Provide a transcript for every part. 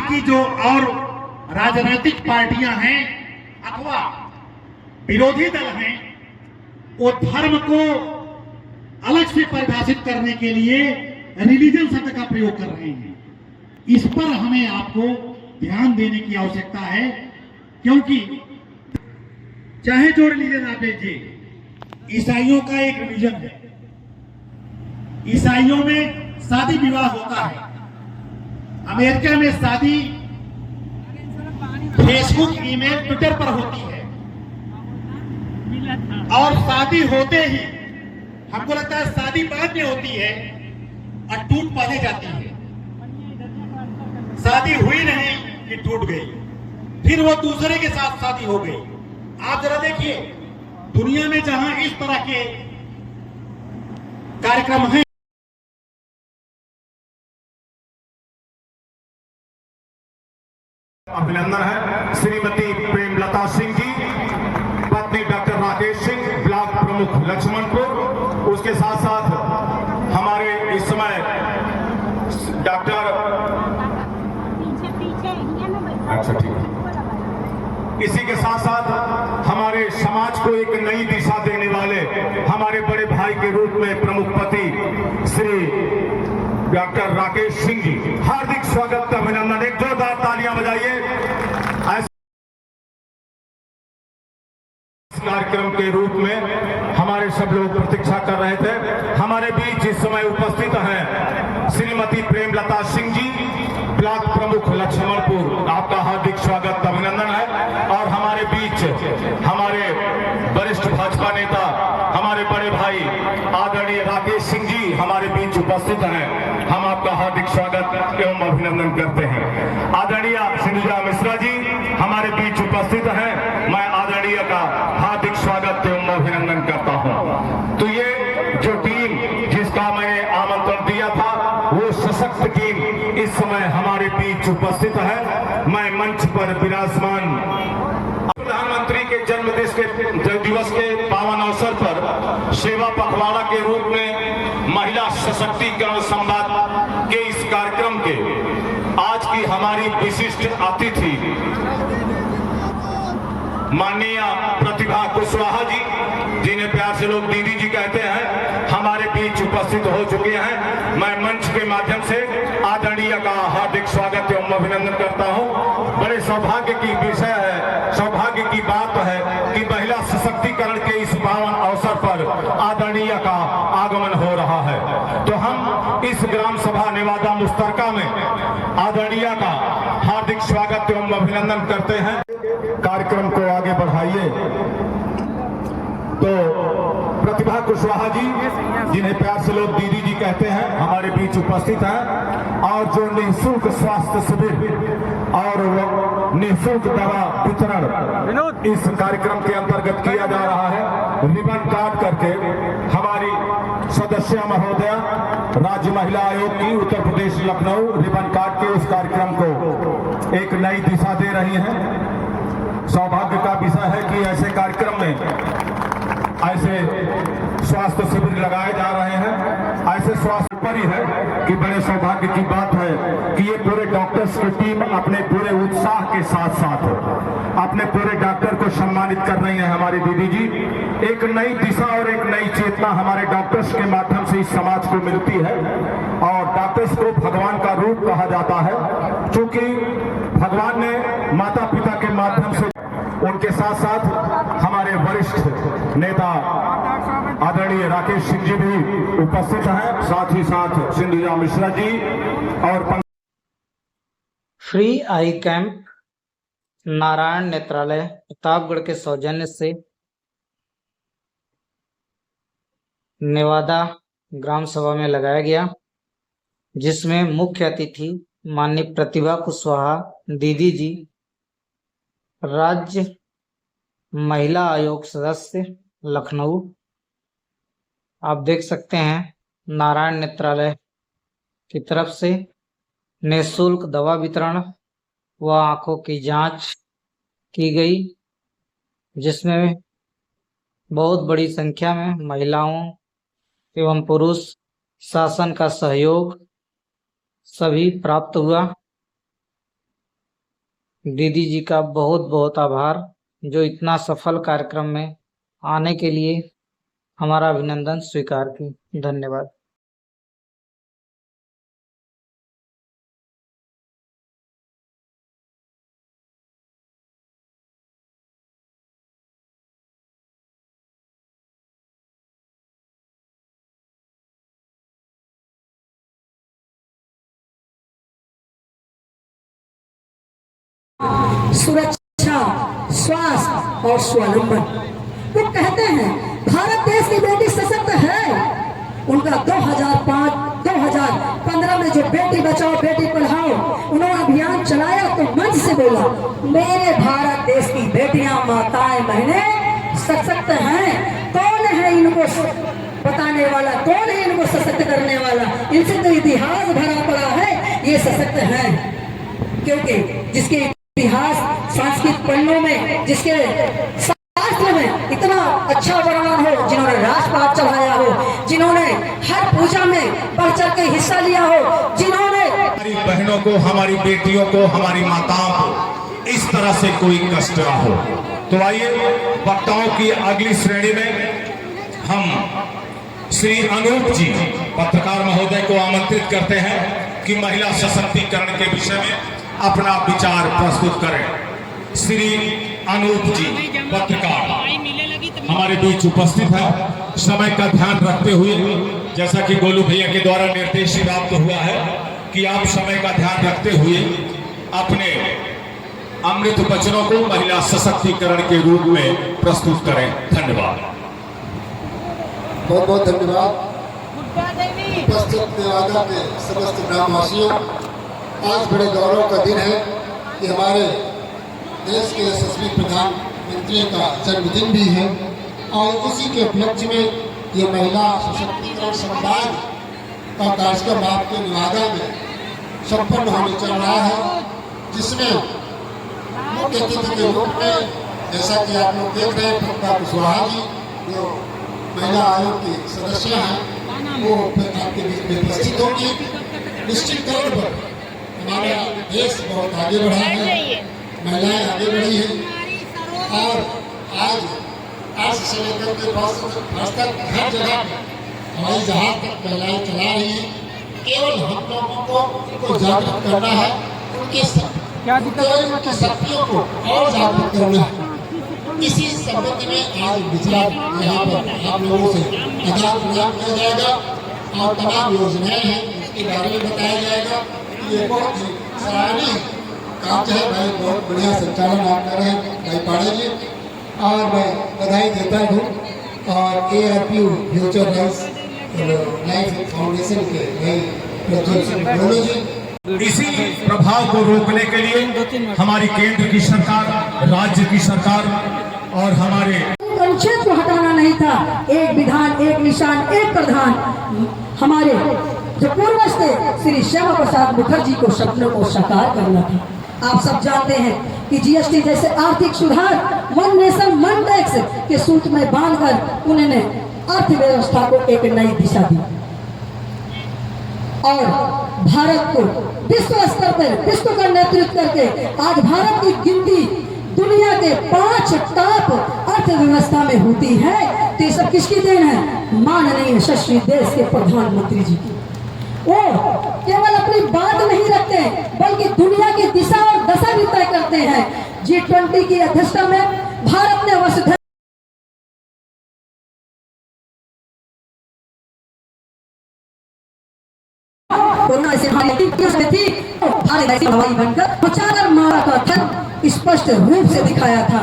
की जो और राजनीतिक पार्टियां हैं अथवा विरोधी दल हैं, वो धर्म को अलग से परिभाषित करने के लिए रिलीजन शब्द का प्रयोग कर रहे हैं। इस पर हमें आपको ध्यान देने की आवश्यकता है, क्योंकि चाहे जो रिलीजन आप लीजिए, ईसाइयों का एक रिलीजन है, ईसाइयों में शादी विवाह होता है। अमेरिका में शादी फेसबुक, ईमेल, ट्विटर पर होती है, और शादी होते ही हमको लगता है शादी बाद में होती है और टूट पहले जाती है। शादी हुई नहीं कि टूट गई, फिर वो दूसरे के साथ शादी हो गई। आप जरा देखिए, दुनिया में जहां इस तरह के कार्यक्रम हैं, अभिनंदन है श्रीमती प्रेमलता सिंह जी, पत्नी डॉक्टर राकेश सिंह, ब्लॉक प्रमुख लक्ष्मणपुर। उसके साथ साथ हमारे इस समय डॉक्टर, अच्छा ठीक है, इसी के साथ साथ हमारे समाज को एक नई दिशा देने वाले हमारे बड़े भाई के रूप में प्रमुख पति श्री डॉक्टर राकेश सिंह जी, हार्दिक स्वागत, अभिनंदन, एक जोरदार तालियां बजाइए। कार्यक्रम के रूप में हमारे सब लोग प्रतीक्षा कर रहे थे। हमारे बीच इस समय उपस्थित हैं श्रीमती प्रेमलता सिंह जी, ब्लॉक प्रमुख लक्ष्मणपुर, आपका हार्दिक स्वागत, अभिनंदन है। और हमारे बीच हमारे वरिष्ठ भाजपा नेता, हमारे बड़े भाई आदरणीय राकेश सिंह जी हमारे बीच उपस्थित हैं। हम आपका हार्दिक स्वागत एवं अभिनंदन करते हैं। आदरणीय सिंधुजा मिश्रा जी हमारे बीच उपस्थित हैं। मैं आदरणीय का हार्दिक स्वागत एवं अभिनंदन करता हूं। तो ये जो टीम जिसका मैंने आमंत्रण दिया था, वो सशक्त टीम इस समय हमारे बीच उपस्थित है। मैं मंच पर विराजमान प्रधानमंत्री के जन्म दिवस के पावन अवसर पर सेवा पखवाड़ा के रूप में महिला सशक्तिकरण संवाद के इस कार्यक्रम के आज की हमारी विशिष्ट अतिथि माननीय प्रतिभा कुशवाहा जी, जिन्हें प्यार से लोग दीदी जी कहते हैं, हमारे बीच उपस्थित हो चुके हैं। मैं मंच के माध्यम से आदरणीय का हार्दिक स्वागत एवं अभिनंदन करता हूं। बड़े सौभाग्य की विषय है, सौभाग्य की बात है कि महिला सशक्तिकरण के इस पावन अवसर पर आदरणीय का आगमन हो रहा है। तो हम इस ग्राम सभा नेवादा मुश्तरका में आदरणीय का हार्दिक स्वागत एवं अभिनंदन करते हैं। कार्यक्रम को आगे बढ़ाइए। तो प्रतिभा कुशवाहा जी, जिन्हें प्यार से लोग दीदी जी कहते हैं, हमारे बीच उपस्थित हैं। और जो निःशुल्क स्वास्थ्य शिविर और निःशुल्क दवा वितरण इस कार्यक्रम के अंतर्गत किया जा रहा है, रिबन काट करके हमारी सदस्य महोदया राज्य महिला आयोग की उत्तर प्रदेश लखनऊ रिबन काट के उस कार्यक्रम को एक नई दिशा दे रही हैं। सौभाग्य का विषय है कि ऐसे कार्यक्रम में ऐसे स्वास्थ्य शिविर लगाए जा रहे हैं। ऐसे स्वास्थ्य पर ही है कि बड़े सौभाग्य की बात है कि ये पूरे डॉक्टर्स की टीम अपने पूरे उत्साह के साथ साथ अपने पूरे डॉक्टर को सम्मानित कर रही है। हमारी दीदी जी, एक नई दिशा और एक नई चेतना हमारे डॉक्टर्स के माध्यम से इस समाज को मिलती है। और डॉक्टर्स को भगवान का रूप कहा जाता है, क्योंकि भगवान ने माता पिता के माध्यम से, उनके साथ साथ हमारे वरिष्ठ नेता आदरणीय राकेश सिंह जी भी उपस्थित हैं, साथ ही साथ सिंधुजा मिश्रा जी और फ्री आई कैंप नारायण नेत्रालय प्रतापगढ़ के सौजन्य से नेवादा ग्राम सभा में लगाया गया, जिसमें मुख्य अतिथि माननीय प्रतिभा कुशवाहा दीदी जी, राज्य महिला आयोग सदस्य लखनऊ। आप देख सकते हैं नारायण नेत्रालय की तरफ से निःशुल्क दवा वितरण व आंखों की जांच की गई, जिसमें बहुत बड़ी संख्या में महिलाओं एवं पुरुष शासन का सहयोग सभी प्राप्त हुआ। दीदी जी का बहुत बहुत आभार, जो इतना सफल कार्यक्रम में आने के लिए हमारा अभिनंदन स्वीकार की। धन्यवाद। सुरक्षा, स्वास्थ्य और स्वावलंबन। वो कहते हैं भारत देश की बेटी सशक्त है। उनका 2005-2015 में जो बेटी बचाओ बेटी पढ़ाओ उन्होंने अभियान चलाया तो मंच से बोला, मेरे भारत देश की बेटियां माताएं बहनें सशक्त हैं। कौन है इनको बताने वाला, कौन है इनको सशक्त करने वाला? इनसे तो इतिहास भरा पड़ा है, ये सशक्त हैं। क्योंकि जिसके इतिहास सांस्कृतिक पन्नों में, जिसके शास्त्र में इतना अच्छा वर्णन हो, जिन्होंने राजपाट चढ़ाया हो, जिन्होंने हर पूजा में बढ़ चढ़ के हिस्सा लिया हो, जिन्होंने हमारी बहनों को, हमारी बेटियों को, हमारी माताओं को इस तरह से कोई कष्ट ना हो। तो आइए वक्ताओं की अगली श्रेणी में हम श्री अनूप जी पत्रकार महोदय को आमंत्रित करते हैं कि महिला सशक्तिकरण के विषय में अपना विचार प्रस्तुत करें। श्री अनूप जी पत्रकार हमारे बीच उपस्थित हैं। समय का ध्यान रखते हुए, जैसा कि गोलू भैया के द्वारा निर्देश प्राप्त हुआ है कि आप समय का ध्यान रखते हुए अपने अमृत वचनों को महिला सशक्तिकरण के रूप में प्रस्तुत करें। धन्यवाद। बहुत बहुत धन्यवाद। उपस्थित निवादा के समस्त ग्रामवासियों, आज बड़े गौरव का दिन है कि हमारे देश के यशस्वी प्रधानमंत्री का जन्मदिन भी है और उसी के उपलक्ष्य में ये महिला सशक्तिकरण संवाद का कार्यक्रम आपके निवादा में संपन्न होने चल रहा है, जिसमें मुख्य अतिथि के रूप में, जैसा कि आप लोग देख रहे हैं, प्रतिभा कुशवाहा जी जो महिला आयोग की सदस्य हैं, वो आपके बीच में उपस्थित होगी। निश्चित तौर पर हमारा देश बहुत आगे बढ़ा है, महिलाएं आगे बढ़ी हैं और आज से लेकर के आज तक हर जगह हवाई जहाज तक महिलाएं चला रही हैं। केवल हम लोगों को उनको जागरूक करना है, उनकी शक्तियों को और जागरूक करना है। इसी संबंध में आज विचार यहाँ पर आप लोगों से आदान प्रदान किया जाएगा और तमाम योजनाएं हैं उसके बारे में बताया जाएगा। ये बहुत ही सराहनीय काम है भाई, बहुत बढ़िया संचालन आप कर रहे हैं भाई पाड़े जी, और मैं बधाई देता हूँ। और ARPU फ्यूचर लाइफ फाउंडेशन के भाई प्रज्वल सिंह गोलू जी, इसी प्रभाव को रोकने के लिए हमारी केंद्र की सरकार, राज्य की सरकार और हमारे अनुच्छेद को हटाना नहीं था। एक विधान, एक निशान, एक प्रधान। हमारे जो पूर्वज थे श्री श्यामा प्रसाद मुखर्जी को सपनों को साकार करना था। आप सब जानते हैं कि GST जैसे आर्थिक सुधार, वन नेशन वन टैक्स के सूत्र में बांधकर उन्होंने अर्थव्यवस्था को एक नई दिशा दी और भारत को विश्व स्तर पर, विश्व का नेतृत्व करके आज भारत की गिनती दुनिया के 5 टॉप अर्थव्यवस्था में होती है। तो ये सब किसकी देन है? माननीय यशस्वी देश के प्रधानमंत्री जी की। वो केवल अपनी बात नहीं रखते बल्कि दुनिया की दिशा और दशा भी तय करते हैं। G20 की अध्यक्षता में भारत ने वर्ष कोरोना से थी हवाई बनकर 5000 मारा का थन स्पष्ट रूप से दिखाया था।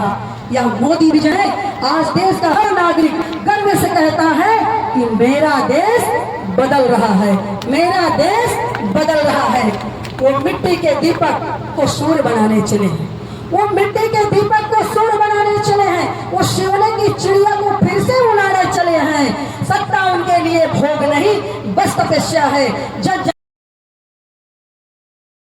यह मोदी विजय आज देश का हर नागरिक गर्व से कहता है कि मेरा देश बदल रहा है, मेरा देश बदल रहा है। वो मिट्टी के दीपक को सूर्य बनाने चले हैं, वो मिट्टी के दीपक को सूर्य बनाने चले हैं, वो सोने की चिड़िया को फिर से उड़ाने चले हैं। सत्ता उनके लिए भोग नहीं, बस तपस्या है।